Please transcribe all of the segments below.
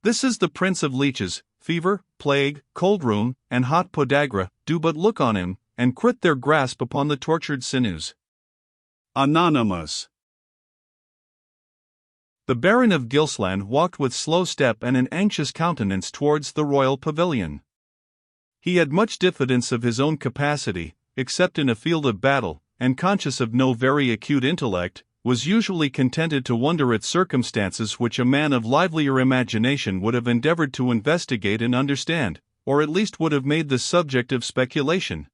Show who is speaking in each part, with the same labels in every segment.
Speaker 1: This is the prince of leeches, fever, plague, cold rheum, and hot podagra, do but look on him, and quit their grasp upon the tortured sinews. Anonymous. The Baron of Gilsland walked with slow step and an anxious countenance towards the royal pavilion. He had much diffidence of his own capacity, except in a field of battle, and conscious of no very acute intellect, was usually contented to wonder at circumstances which a man of livelier imagination would have endeavored to investigate and understand, or at least would have made the subject of speculation.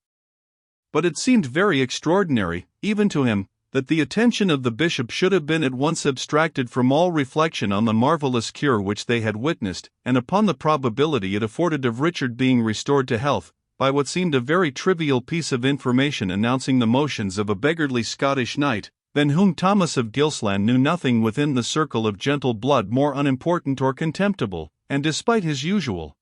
Speaker 1: But it seemed very extraordinary, even to him, that the attention of the bishop should have been at once abstracted from all reflection on the marvelous cure which they had witnessed, and upon the probability it afforded of Richard being restored to health, by what seemed a very trivial piece of information announcing the motions of a beggarly Scottish knight, than whom Thomas of Gilsland knew nothing within the circle of gentle blood more unimportant or contemptible, and despite his usual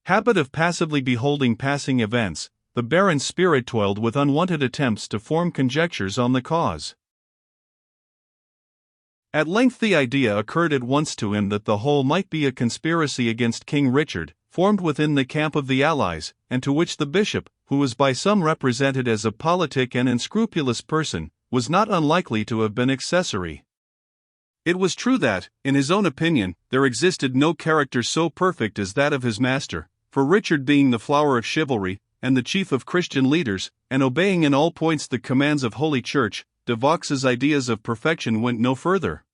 Speaker 1: habit of passively beholding passing events, the Baron's spirit toiled with unwonted attempts to form conjectures on the cause. At length the idea occurred at once to him that the whole might be a conspiracy against King Richard, formed within the camp of the Allies, and to which the bishop, who was by some represented as a politic and unscrupulous person, was not unlikely to have been accessory. It was true that, in his own opinion, there existed no character so perfect as that of his master, for Richard being the flower of chivalry, and the chief of Christian leaders, and obeying in all points the commands of Holy Church, de Vaux's ideas of perfection went no further.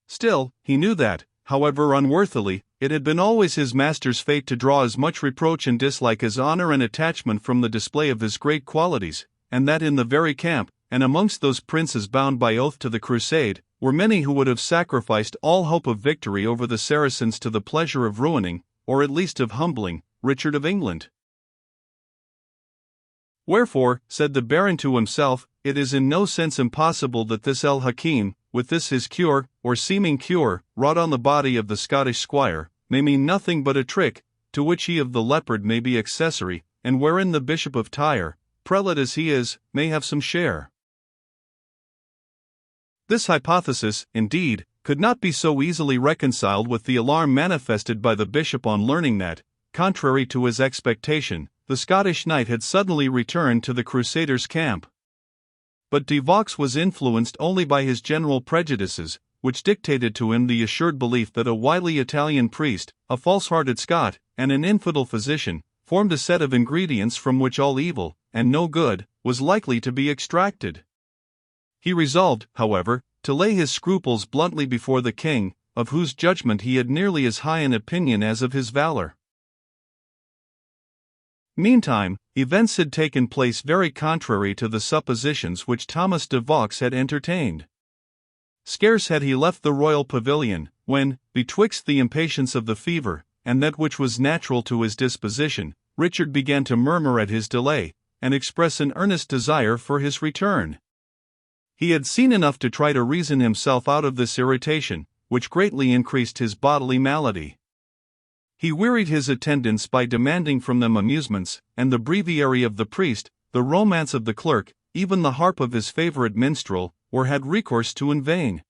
Speaker 1: Still, he knew that, however unworthily, it had been always his master's fate to draw as much reproach and dislike as honor and attachment from the display of his great qualities, and that in the very camp, and amongst those princes bound by oath to the crusade, were many who would have sacrificed all hope of victory over the Saracens to the pleasure of ruining, or at least of humbling, Richard of England. Wherefore, said the Baron to himself, it is in no sense impossible that this El Hakim, with this his cure, or seeming cure, wrought on the body of the Scottish squire, may mean nothing but a trick, to which he of the Leopard may be accessory, and wherein the Bishop of Tyre, prelate as he is, may have some share. This hypothesis, indeed, could not be so easily reconciled with the alarm manifested by the bishop on learning that, contrary to his expectation, the Scottish knight had suddenly returned to the Crusaders' camp. But de Vaux was influenced only by his general prejudices, which dictated to him the assured belief that a wily Italian priest, a false-hearted Scot, and an infidel physician, formed a set of ingredients from which all evil, and no good, was likely to be extracted. He resolved, however, to lay his scruples bluntly before the king, of whose judgment he had nearly as high an opinion as of his valor. Meantime, events had taken place very contrary to the suppositions which Thomas de Vaux had entertained. Scarce had he left the royal pavilion, when, betwixt the impatience of the fever, and that which was natural to his disposition, Richard began to murmur at his delay, and express an earnest desire for his return. He had seen enough to try to reason himself out of this irritation, which greatly increased his bodily malady. He wearied his attendants by demanding from them amusements, and the breviary of the priest, the romance of the clerk, even the harp of his favorite minstrel, or had recourse to in vain.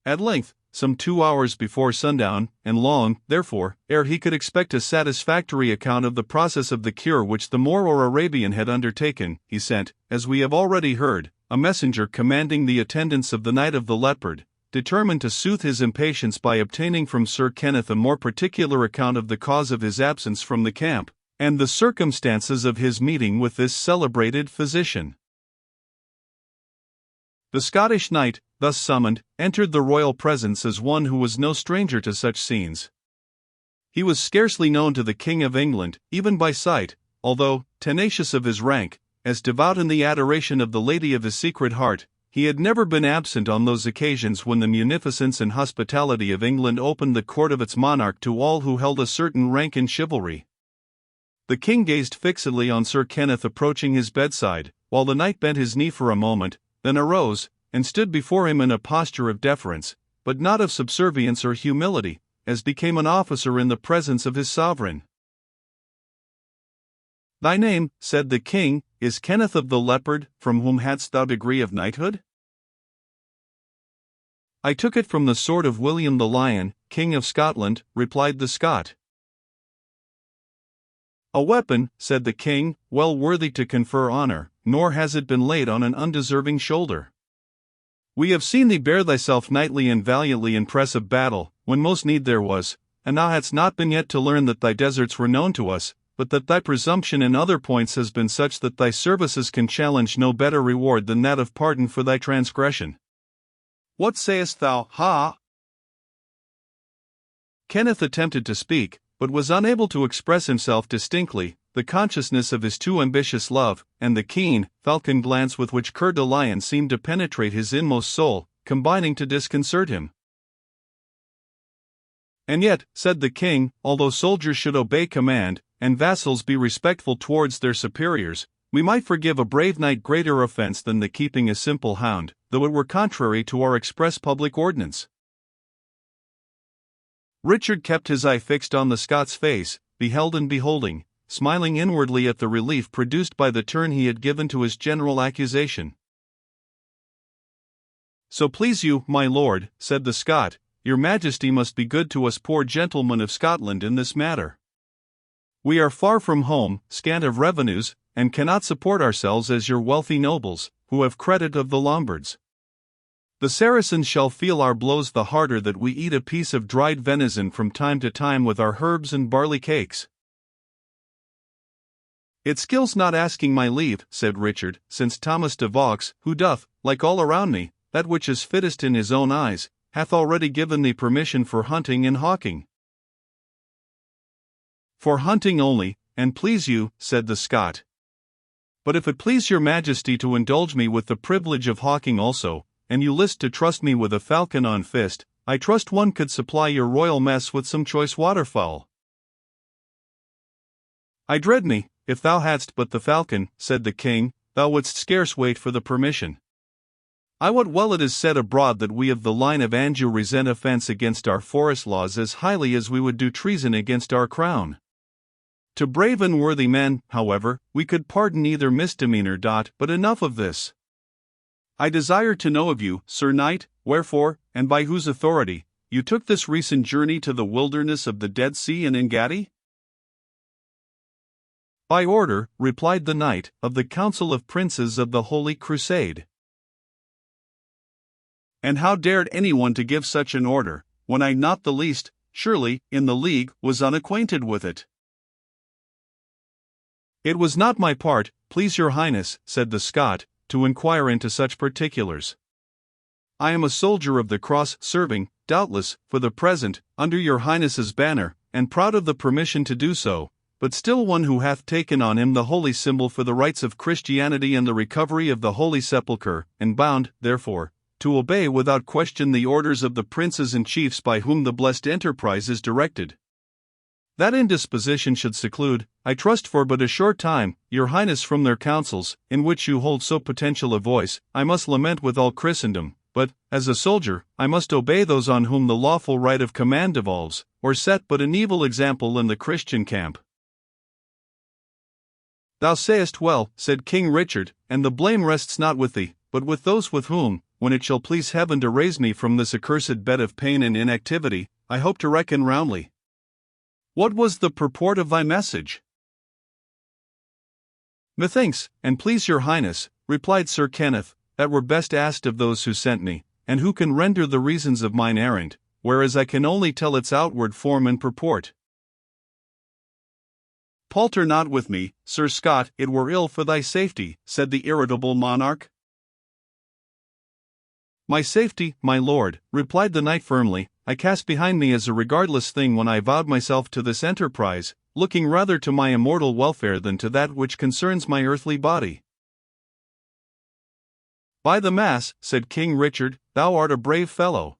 Speaker 1: At length, some 2 hours before sundown, and long, therefore, ere he could expect a satisfactory account of the process of the cure which the Moor or Arabian had undertaken, he sent, as we have already heard, a messenger commanding the attendance of the Knight of the Leopard, determined to soothe his impatience by obtaining from Sir Kenneth a more particular account of the cause of his absence from the camp, and the circumstances of his meeting with this celebrated physician. The Scottish knight, thus summoned, entered the royal presence as one who was no stranger to such scenes. He was scarcely known to the King of England, even by sight, although, tenacious of his rank, as devout in the adoration of the lady of his secret heart, he had never been absent on those occasions when the munificence and hospitality of England opened the court of its monarch to all who held a certain rank in chivalry. The king gazed fixedly on Sir Kenneth approaching his bedside, while the knight bent his knee for a moment, then arose, and stood before him in a posture of deference, but not of subservience or humility, as became an officer in the presence of his sovereign. "Thy name," said the king, "is Kenneth of the Leopard, from whom hadst thou degree of knighthood?" "I took it from the sword of William the Lion, King of Scotland," replied the Scot. "A weapon," said the king, "well worthy to confer honor, nor has it been laid on an undeserving shoulder. We have seen thee bear thyself knightly and valiantly in press of battle, when most need there was, and thou hadst not been yet to learn that thy deserts were known to us, but that thy presumption in other points has been such that thy services can challenge no better reward than that of pardon for thy transgression. What sayest thou, ha?" Kenneth attempted to speak, but was unable to express himself distinctly. The consciousness of his too ambitious love, and the keen, falcon glance with which Coeur de Lion seemed to penetrate his inmost soul, combining to disconcert him. "And yet," said the king, "although soldiers should obey command, and vassals be respectful towards their superiors, we might forgive a brave knight greater offense than the keeping a simple hound, though it were contrary to our express public ordinance." Richard kept his eye fixed on the Scot's face, beheld and beholding, smiling inwardly at the relief produced by the turn he had given to his general accusation. "So please you, my lord," said the Scot, "your majesty must be good to us poor gentlemen of Scotland in this matter. We are far from home, scant of revenues, and cannot support ourselves as your wealthy nobles, who have credit of the Lombards. The Saracens shall feel our blows the harder that we eat a piece of dried venison from time to time with our herbs and barley cakes." "It skills not asking my leave," said Richard, "since Thomas de Vaux, who doth, like all around me, that which is fittest in his own eyes, hath already given thee permission for hunting and hawking." "For hunting only, and please you," said the Scot. "But if it please your majesty to indulge me with the privilege of hawking also, and you list to trust me with a falcon on fist, I trust one could supply your royal mess with some choice waterfowl." "I dread me, if thou hadst but the falcon," said the king, "thou wouldst scarce wait for the permission. I wot well it is said abroad that we of the line of Anjou resent offence against our forest laws as highly as we would do treason against our crown. To brave and worthy men, however, we could pardon either misdemeanor. But enough of this. I desire to know of you, Sir Knight, wherefore, and by whose authority, you took this recent journey to the wilderness of the Dead Sea and Engaddi?" "By order," replied the knight, "of the Council of Princes of the Holy Crusade." "And how dared anyone to give such an order, when I not the least, surely, in the league, was unacquainted with it?" "It was not my part, please your highness," said the Scot, "to inquire into such particulars. I am a soldier of the cross, serving, doubtless, for the present, under your highness's banner, and proud of the permission to do so, but still one who hath taken on him the holy symbol for the rights of Christianity and the recovery of the Holy Sepulchre, and bound, therefore, to obey without question the orders of the princes and chiefs by whom the blessed enterprise is directed. That indisposition should seclude, I trust for but a short time, your highness from their councils, in which you hold so potential a voice, I must lament with all Christendom, but, as a soldier, I must obey those on whom the lawful right of command devolves, or set but an evil example in the Christian camp." "Thou sayest well," said King Richard, "and the blame rests not with thee, but with those with whom, when it shall please heaven to raise me from this accursed bed of pain and inactivity, I hope to reckon roundly. What was the purport of thy message?" "Methinks, and please your highness," replied Sir Kenneth, "that were best asked of those who sent me, and who can render the reasons of mine errand, whereas I can only tell its outward form and purport." "Palter not with me, Sir Scot, it were ill for thy safety," said the irritable monarch. "My safety, my lord," replied the knight firmly, "I cast behind me as a regardless thing when I vowed myself to this enterprise, looking rather to my immortal welfare than to that which concerns my earthly body." "By the mass," said King Richard, "thou art a brave fellow.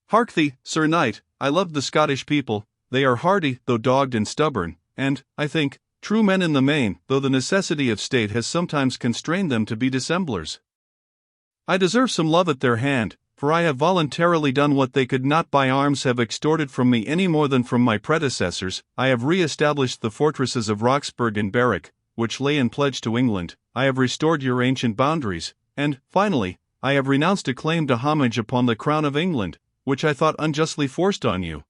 Speaker 1: Hark thee, Sir Knight, I love the Scottish people, they are hardy, though dogged and stubborn, and, I think, true men in the main, though the necessity of state has sometimes constrained them to be dissemblers. I deserve some love at their hand, for I have voluntarily done what they could not by arms have extorted from me any more than from my predecessors. I have re-established the fortresses of Roxburgh and Berwick, which lay in pledge to England, I have restored your ancient boundaries, and, finally, I have renounced a claim to homage upon the crown of England, which I thought unjustly forced on you.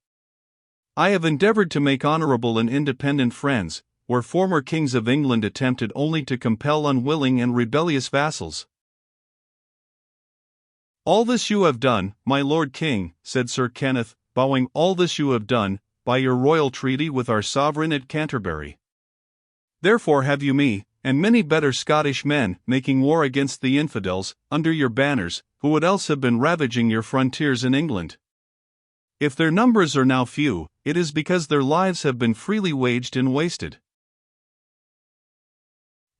Speaker 1: I have endeavored to make honorable and independent friends, where former kings of England attempted only to compel unwilling and rebellious vassals. All this you have done, my lord king, said Sir Kenneth, bowing, all this you have done, by your royal treaty with our sovereign at Canterbury. Therefore have you me, and many better Scottish men, making war against the infidels, under your banners, who would else have been ravaging your frontiers in England. If their numbers are now few, it is because their lives have been freely waged and wasted.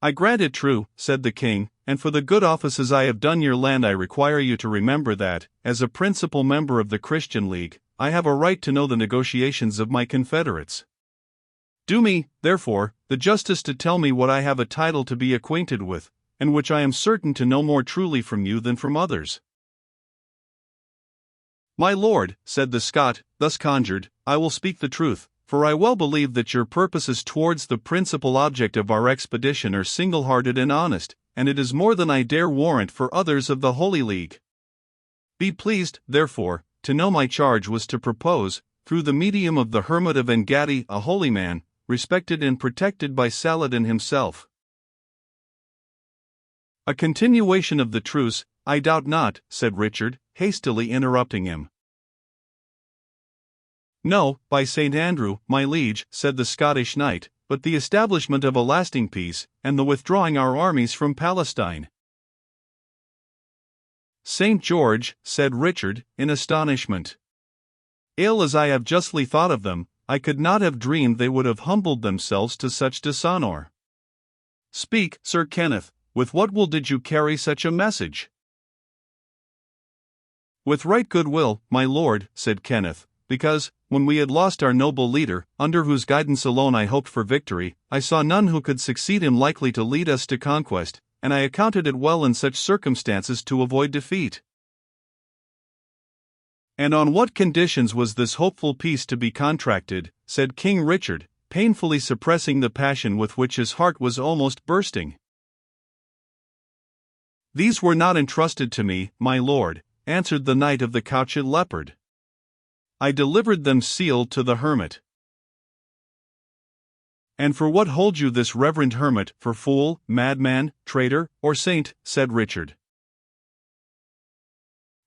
Speaker 1: I grant it true, said the king, and for the good offices I have done your land I require you to remember that, as a principal member of the Christian League, I have a right to know the negotiations of my confederates. Do me, therefore, the justice to tell me what I have a title to be acquainted with, and which I am certain to know more truly from you than from others. My lord, said the Scot, thus conjured, I will speak the truth, for I well believe that your purposes towards the principal object of our expedition are single-hearted and honest, and it is more than I dare warrant for others of the Holy League. Be pleased, therefore, to know my charge was to propose, through the medium of the hermit of Engaddi, a holy man, respected and protected by Saladin himself. A continuation of the truce, I doubt not, said Richard, hastily interrupting him. No, by St. Andrew, my liege, said the Scottish knight, but the establishment of a lasting peace, and the withdrawing our armies from Palestine. St. George, said Richard, in astonishment. Ill as I have justly thought of them, I could not have dreamed they would have humbled themselves to such dishonour. Speak, Sir Kenneth, with what will did you carry such a message? With right good will, my lord, said Kenneth, because, when we had lost our noble leader, under whose guidance alone I hoped for victory, I saw none who could succeed him likely to lead us to conquest, and I accounted it well in such circumstances to avoid defeat. And on what conditions was this hopeful peace to be contracted, said King Richard, painfully suppressing the passion with which his heart was almost bursting. These were not entrusted to me, my lord, answered the knight of the couched leopard. I delivered them sealed to the hermit. And for what hold you this reverend hermit, for fool, madman, traitor, or saint? Said Richard.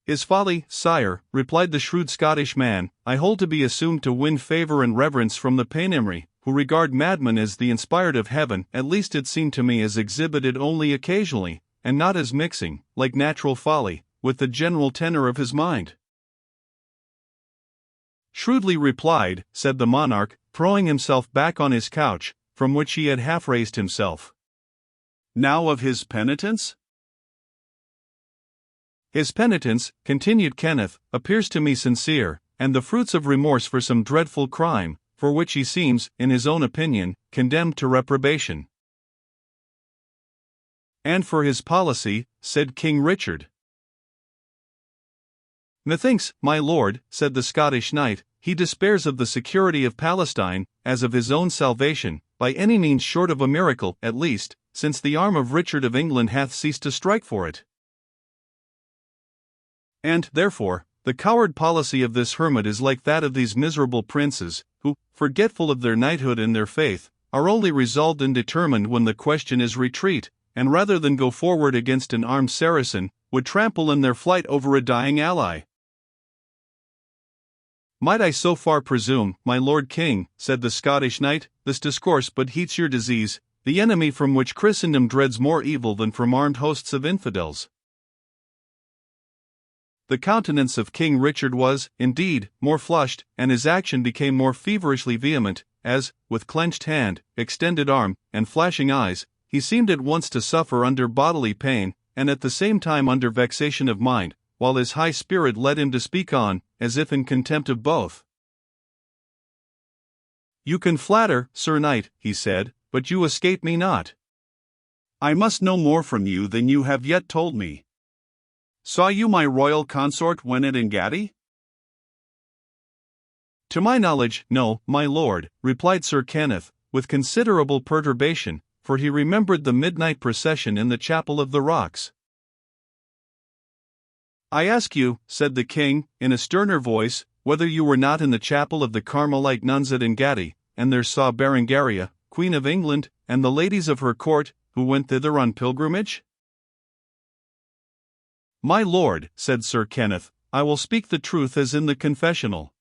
Speaker 1: His folly, sire, replied the shrewd Scottish man, I hold to be assumed to win favour and reverence from the Paynimry, who regard madmen as the inspired of heaven, at least it seemed to me as exhibited only occasionally, and not as mixing, like natural folly, with the general tenor of his mind. Shrewdly replied, said the monarch, throwing himself back on his couch, from which he had half raised himself. Now of his penitence? His penitence, continued Kenneth, appears to me sincere, and the fruits of remorse for some dreadful crime, for which he seems, in his own opinion, condemned to reprobation. And for his policy, said King Richard. Methinks, my lord, said the Scottish knight, he despairs of the security of Palestine, as of his own salvation, by any means short of a miracle, at least, since the arm of Richard of England hath ceased to strike for it. And, therefore, the coward policy of this hermit is like that of these miserable princes, who, forgetful of their knighthood and their faith, are only resolved and determined when the question is retreat, and rather than go forward against an armed Saracen, would trample in their flight over a dying ally. Might I so far presume, my lord king, said the Scottish knight, this discourse but heats your disease, the enemy from which Christendom dreads more evil than from armed hosts of infidels. The countenance of King Richard was, indeed, more flushed, and his action became more feverishly vehement, as, with clenched hand, extended arm, and flashing eyes, he seemed at once to suffer under bodily pain, and at the same time under vexation of mind, while his high spirit led him to speak on, as if in contempt of both. You can flatter, Sir Knight, he said, but you escape me not. I must know more from you than you have yet told me. Saw you my royal consort when at Engaddi? To my knowledge, no, my lord, replied Sir Kenneth, with considerable perturbation, for he remembered the midnight procession in the Chapel of the Rocks. I ask you, said the king, in a sterner voice, whether you were not in the chapel of the Carmelite nuns at Engaddi, and there saw Berengaria, Queen of England, and the ladies of her court, who went thither on pilgrimage? My lord, said Sir Kenneth, I will speak the truth as in the confessional.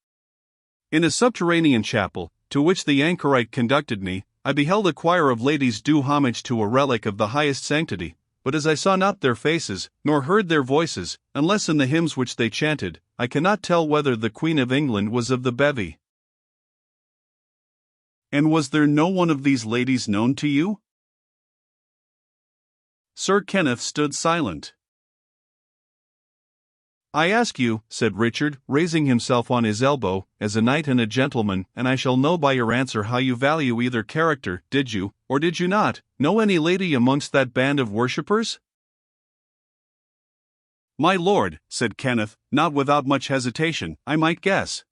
Speaker 1: In a subterranean chapel, to which the anchorite conducted me, I beheld a choir of ladies do homage to a relic of the highest sanctity, but as I saw not their faces, nor heard their voices, unless in the hymns which they chanted, I cannot tell whether the Queen of England was of the bevy. And was there no one of these ladies known to you? Sir Kenneth stood silent. I ask you, said Richard, raising himself on his elbow, as a knight and a gentleman, and I shall know by your answer how you value either character, did you, or did you not, know any lady amongst that band of worshippers? My lord, said Kenneth, not without much hesitation, I might guess.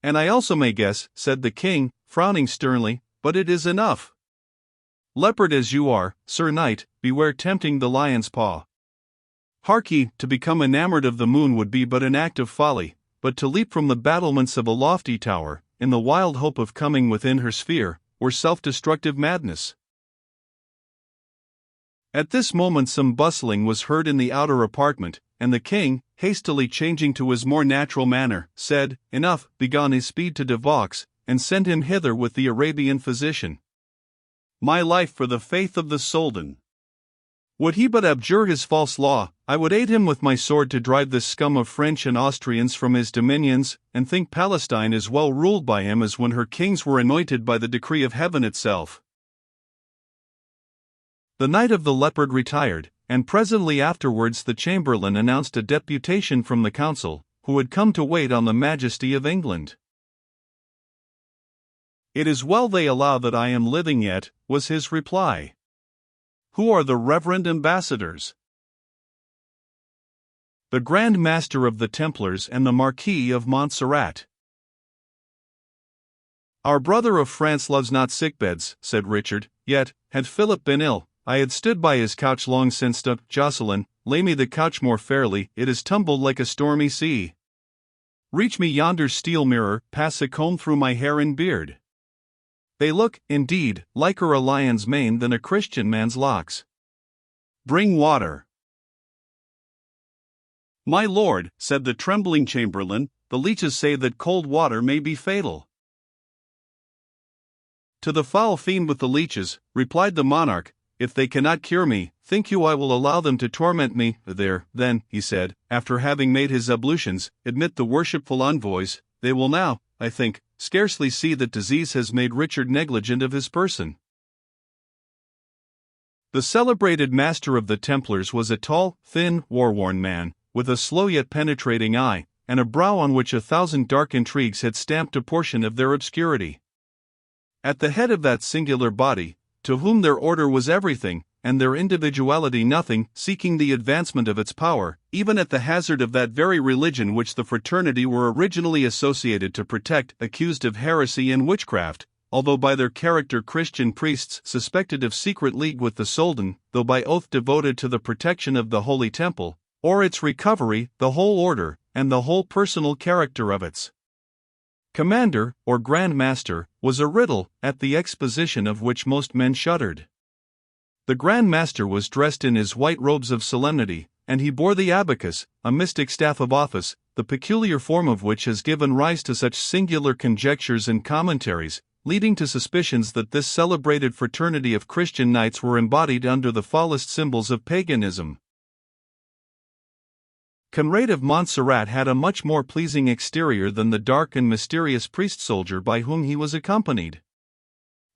Speaker 1: And I also may guess, said the king, frowning sternly, but it is enough. Leopard as you are, sir knight, beware tempting the lion's paw. Hark ye, to become enamored of the moon would be but an act of folly, but to leap from the battlements of a lofty tower, in the wild hope of coming within her sphere, were self-destructive madness. At this moment some bustling was heard in the outer apartment, and the king, hastily changing to his more natural manner, said, Enough, begone his speed to de Vaux, and send him hither with the Arabian physician. My life for the faith of the Soldan. Would he but abjure his false law, I would aid him with my sword to drive this scum of French and Austrians from his dominions, and think Palestine as well ruled by him as when her kings were anointed by the decree of heaven itself. The Knight of the Leopard retired, and presently afterwards the Chamberlain announced a deputation from the council, who had come to wait on the majesty of England. It is well they allow that I am living yet, was his reply. Who are the reverend ambassadors? The Grand Master of the Templars and the Marquis of Montserrat. Our brother of France loves not sickbeds, said Richard, yet, had Philip been ill, I had stood by his couch long since. Jocelyn, lay me the couch more fairly, it is tumbled like a stormy sea. Reach me yonder steel mirror, pass a comb through my hair and beard. They look, indeed, liker a lion's mane than a Christian man's locks. Bring water. My lord, said the trembling chamberlain, the leeches say that cold water may be fatal. To the foul fiend with the leeches, replied the monarch, if they cannot cure me, think you I will allow them to torment me? There, then, he said, after having made his ablutions, admit the worshipful envoys, they will now, I think, scarcely see that disease has made Richard negligent of his person. The celebrated master of the Templars was a tall, thin, war-worn man, with a slow yet penetrating eye, and a brow on which 1,000 dark intrigues had stamped a portion of their obscurity. At the head of that singular body, to whom their order was everything, and their individuality nothing, seeking the advancement of its power, even at the hazard of that very religion which the fraternity were originally associated to protect, accused of heresy and witchcraft, although by their character Christian priests suspected of secret league with the Soldan, though by oath devoted to the protection of the Holy Temple, or its recovery, the whole order, and the whole personal character of its commander, or Grand Master, was a riddle, at the exposition of which most men shuddered. The Grand Master was dressed in his white robes of solemnity, and he bore the abacus, a mystic staff of office, the peculiar form of which has given rise to such singular conjectures and commentaries, leading to suspicions that this celebrated fraternity of Christian knights were embodied under the foulest symbols of paganism. Conrad of Montserrat had a much more pleasing exterior than the dark and mysterious priest-soldier by whom he was accompanied.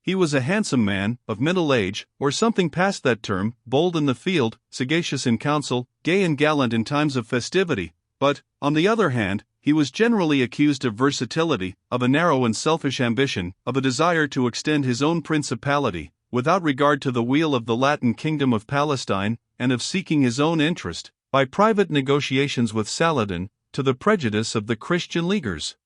Speaker 1: He was a handsome man, of middle age, or something past that term, bold in the field, sagacious in council, gay and gallant in times of festivity, but, on the other hand, he was generally accused of versatility, of a narrow and selfish ambition, of a desire to extend his own principality, without regard to the weal of the Latin kingdom of Palestine, and of seeking his own interest, by private negotiations with Saladin, to the prejudice of the Christian leaguers.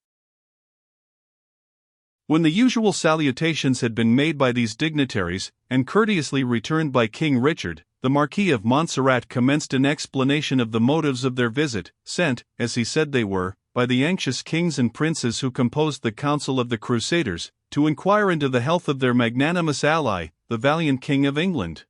Speaker 1: When the usual salutations had been made by these dignitaries, and courteously returned by King Richard, the Marquis of Montserrat commenced an explanation of the motives of their visit, sent, as he said they were, by the anxious kings and princes who composed the Council of the Crusaders, to inquire into the health of their magnanimous ally, the valiant King of England.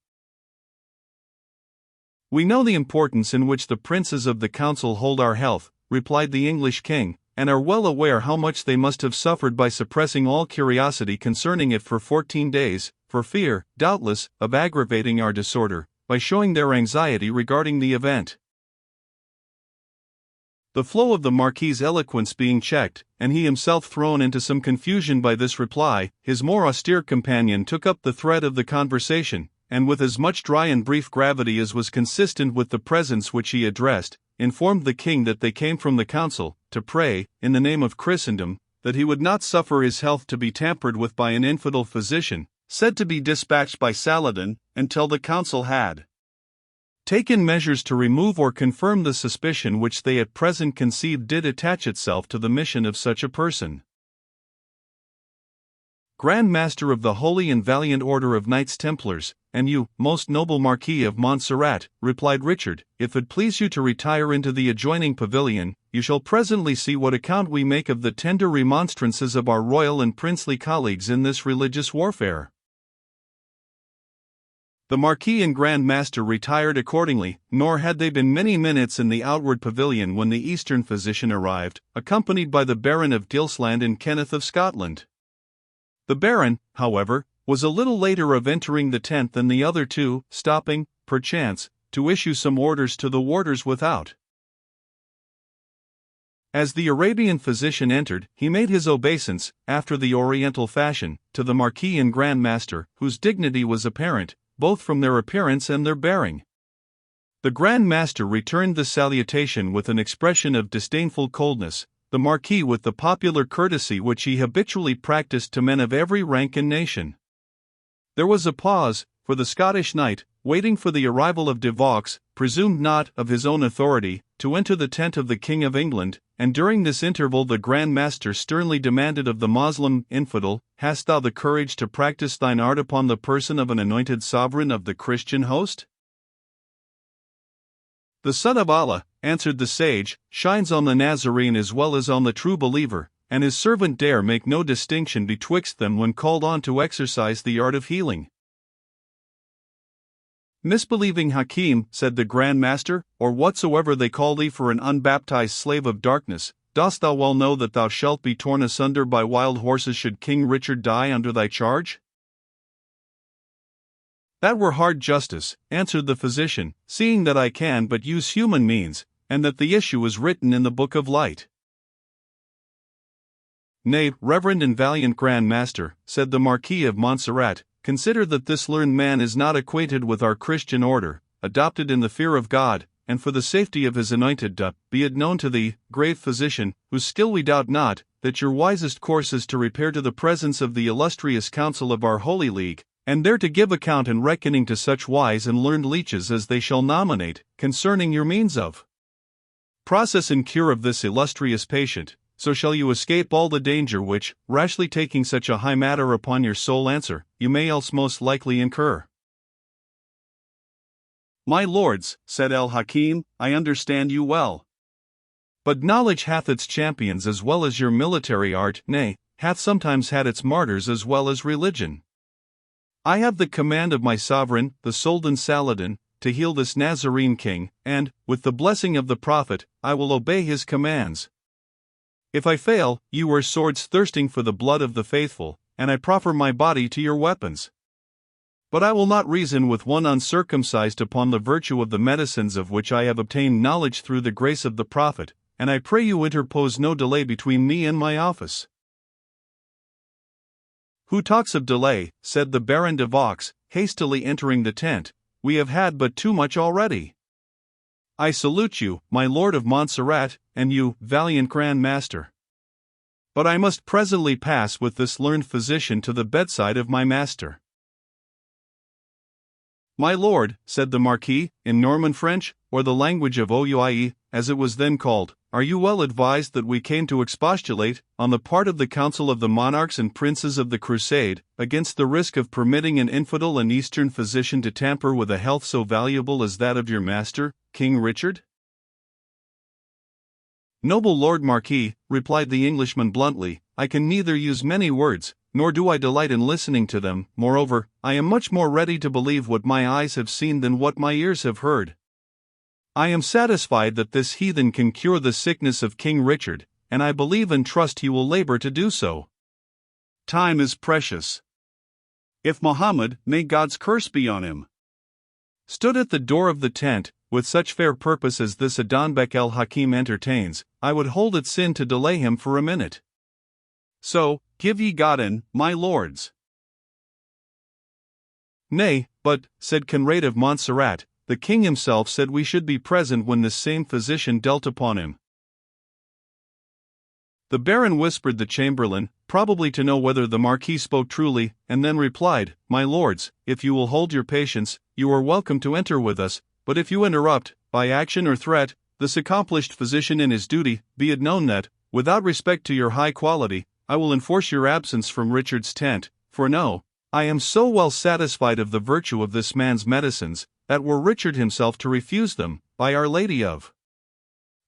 Speaker 1: "We know the importance in which the princes of the Council hold our health," replied the English king, "and are well aware how much they must have suffered by suppressing all curiosity concerning it for 14 days, for fear, doubtless, of aggravating our disorder, by showing their anxiety regarding the event." The flow of the Marquis's eloquence being checked, and he himself thrown into some confusion by this reply, his more austere companion took up the thread of the conversation, and with as much dry and brief gravity as was consistent with the presence which he addressed, informed the king that they came from the council, to pray, in the name of Christendom, that he would not suffer his health to be tampered with by an infidel physician, said to be dispatched by Saladin, until the council had taken measures to remove or confirm the suspicion which they at present conceived did attach itself to the mission of such a person. "Grand Master of the Holy and Valiant Order of Knights Templars, and you, most noble Marquis of Montserrat," replied Richard, "if it please you to retire into the adjoining pavilion, you shall presently see what account we make of the tender remonstrances of our royal and princely colleagues in this religious warfare." The Marquis and Grand Master retired accordingly, nor had they been many minutes in the outward pavilion when the Eastern physician arrived, accompanied by the Baron of Gilsland and Kenneth of Scotland. The Baron, however, was a little later of entering the tent than the other two, stopping, perchance, to issue some orders to the warders without. As the Arabian physician entered, he made his obeisance, after the Oriental fashion, to the Marquis and Grand Master, whose dignity was apparent, both from their appearance and their bearing. The Grand Master returned the salutation with an expression of disdainful coldness, the Marquis with the popular courtesy which he habitually practiced to men of every rank and nation. There was a pause, for the Scottish knight, waiting for the arrival of De Vaux, presumed not, of his own authority, to enter the tent of the King of England, and during this interval the Grand Master sternly demanded of the Moslem infidel, "Hast thou the courage to practice thine art upon the person of an anointed sovereign of the Christian host?" "The Son of Allah," answered the sage, "shines on the Nazarene as well as on the true believer, and his servant dare make no distinction betwixt them when called on to exercise the art of healing." "Misbelieving Hakim," said the Grand Master, "or whatsoever they call thee for an unbaptized slave of darkness, dost thou well know that thou shalt be torn asunder by wild horses should King Richard die under thy charge?" "That were hard justice," answered the physician, "seeing that I can but use human means, and that the issue is written in the Book of Light." "Nay, reverend and valiant Grand Master," said the Marquis of Montserrat, "consider that this learned man is not acquainted with our Christian order, adopted in the fear of God, and for the safety of his anointed be it known to thee, grave physician, whose skill we doubt not, that your wisest course is to repair to the presence of the illustrious council of our Holy League, and there to give account and reckoning to such wise and learned leeches as they shall nominate, concerning your means of process and cure of this illustrious patient, so shall you escape all the danger which, rashly taking such a high matter upon your sole answer, you may else most likely incur." "My lords," said El-Hakim, "I understand you well. But knowledge hath its champions as well as your military art, nay, hath sometimes had its martyrs as well as religion. I have the command of my sovereign, the Sultan Saladin, to heal this Nazarene king, and, with the blessing of the Prophet, I will obey his commands. If I fail, you are swords thirsting for the blood of the faithful, and I proffer my body to your weapons. But I will not reason with one uncircumcised upon the virtue of the medicines of which I have obtained knowledge through the grace of the Prophet, and I pray you interpose no delay between me and my office." "Who talks of delay?" said the Baron de Vaux, hastily entering the tent. "We have had but too much already. I salute you, my Lord of Montserrat, and you, valiant Grand Master. But I must presently pass with this learned physician to the bedside of my master." "My lord," said the Marquis, in Norman French, or the language of Ouai, as it was then called, are you well advised that we came to expostulate, on the part of the council of the monarchs and princes of the crusade, against the risk of permitting an infidel and Eastern physician to tamper with a health so valuable as that of your master, King Richard? Noble Lord Marquis, replied the Englishman bluntly, I can neither use many words, nor do I delight in listening to them. Moreover, I am much more ready to believe what my eyes have seen than what my ears have heard. I am satisfied that this heathen can cure the sickness of King Richard, and I believe and trust he will labor to do so. Time is precious. If Muhammad, may God's curse be on him, stood at the door of the tent, with such fair purpose as this Adanbek el-Hakim entertains, I would hold it sin to delay him for a minute. So, give ye God in, my lords. Nay, but, said Conrad of Montserrat, the king himself said we should be present when this same physician dealt upon him. The baron whispered the chamberlain, probably to know whether the marquis spoke truly, and then replied, My lords, if you will hold your patience, you are welcome to enter with us, but if you interrupt, by action or threat, this accomplished physician in his duty, be it known that, without respect to your high quality, I will enforce your absence from Richard's tent, for no, I am so well satisfied of the virtue of this man's medicines, that were Richard himself to refuse them, by Our Lady of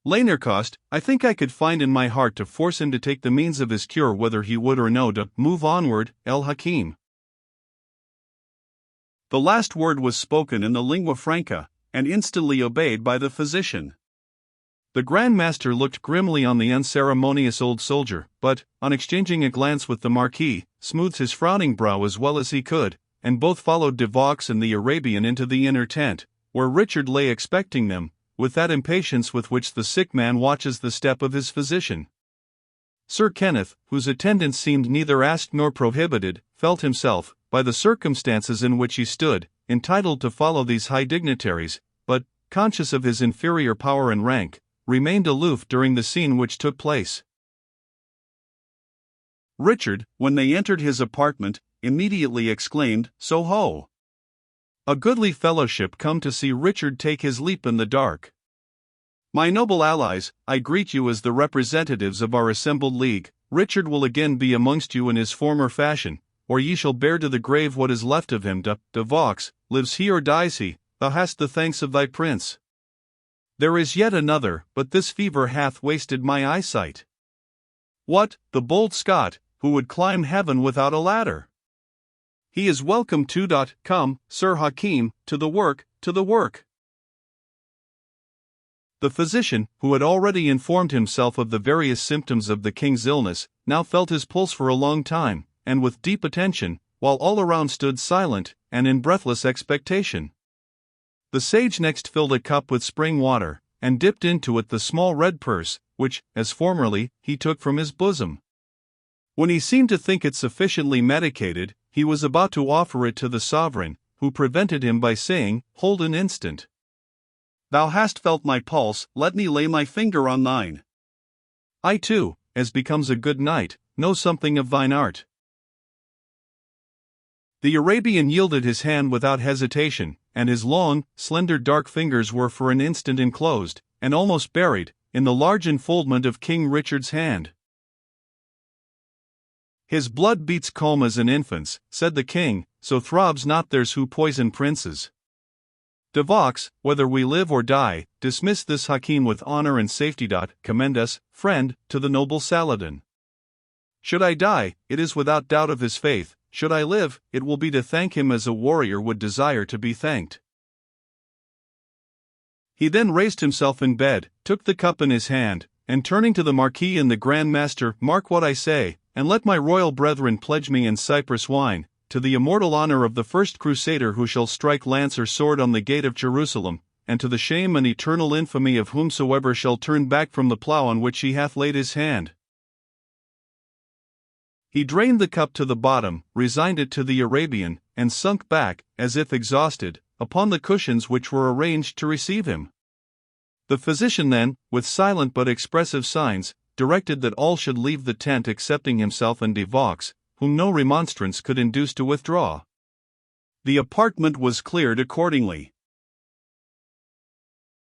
Speaker 1: Lanercost, I think I could find in my heart to force him to take the means of his cure whether he would or no. To move onward, el-Hakim. The last word was spoken in the lingua franca, and instantly obeyed by the physician. The Grand Master looked grimly on the unceremonious old soldier, but, on exchanging a glance with the Marquis, smoothed his frowning brow as well as he could, and both followed De Vaux and the Arabian into the inner tent, where Richard lay expecting them, with that impatience with which the sick man watches the step of his physician. Sir Kenneth, whose attendance seemed neither asked nor prohibited, felt himself, by the circumstances in which he stood, entitled to follow these high dignitaries, but, conscious of his inferior power and rank, remained aloof during the scene which took place. Richard, when they entered his apartment, immediately exclaimed, So ho! A goodly fellowship come to see Richard take his leap in the dark. My noble allies, I greet you as the representatives of our assembled league. Richard will again be amongst you in his former fashion, or ye shall bear to the grave what is left of him. De Vaux, lives he or dies he, thou hast the thanks of thy prince. There is yet another, but this fever hath wasted my eyesight. What, the bold Scot, who would climb heaven without a ladder? He is welcome to. Come, Sir Hakim, to the work, to the work. The physician, who had already informed himself of the various symptoms of the king's illness, now felt his pulse for a long time, and with deep attention, while all around stood silent, and in breathless expectation. The sage next filled a cup with spring water, and dipped into it the small red purse, which, as formerly, he took from his bosom. When he seemed to think it sufficiently medicated, he was about to offer it to the sovereign, who prevented him by saying, Hold an instant. Thou hast felt my pulse, let me lay my finger on thine. I too, as becomes a good knight, know something of thine art. The Arabian yielded his hand without hesitation, and his long, slender dark fingers were for an instant enclosed, and almost buried, in the large enfoldment of King Richard's hand. His blood beats calm as an infant's, said the king, so throbs not theirs who poison princes. De Vaux, whether we live or die, dismiss this Hakim with honor and safety. Commend us, friend, to the noble Saladin. Should I die, it is without doubt of his faith. Should I live, it will be to thank him as a warrior would desire to be thanked. He then raised himself in bed, took the cup in his hand, and turning to the Marquis and the Grand Master, Mark what I say, and let my royal brethren pledge me in Cyprus wine, to the immortal honor of the first crusader who shall strike lance or sword on the gate of Jerusalem, and to the shame and eternal infamy of whomsoever shall turn back from the plough on which he hath laid his hand. He drained the cup to the bottom, resigned it to the Arabian, and sunk back, as if exhausted, upon the cushions which were arranged to receive him. The physician then, with silent but expressive signs, directed that all should leave the tent excepting himself and De Vaux, whom no remonstrance could induce to withdraw. The apartment was cleared accordingly.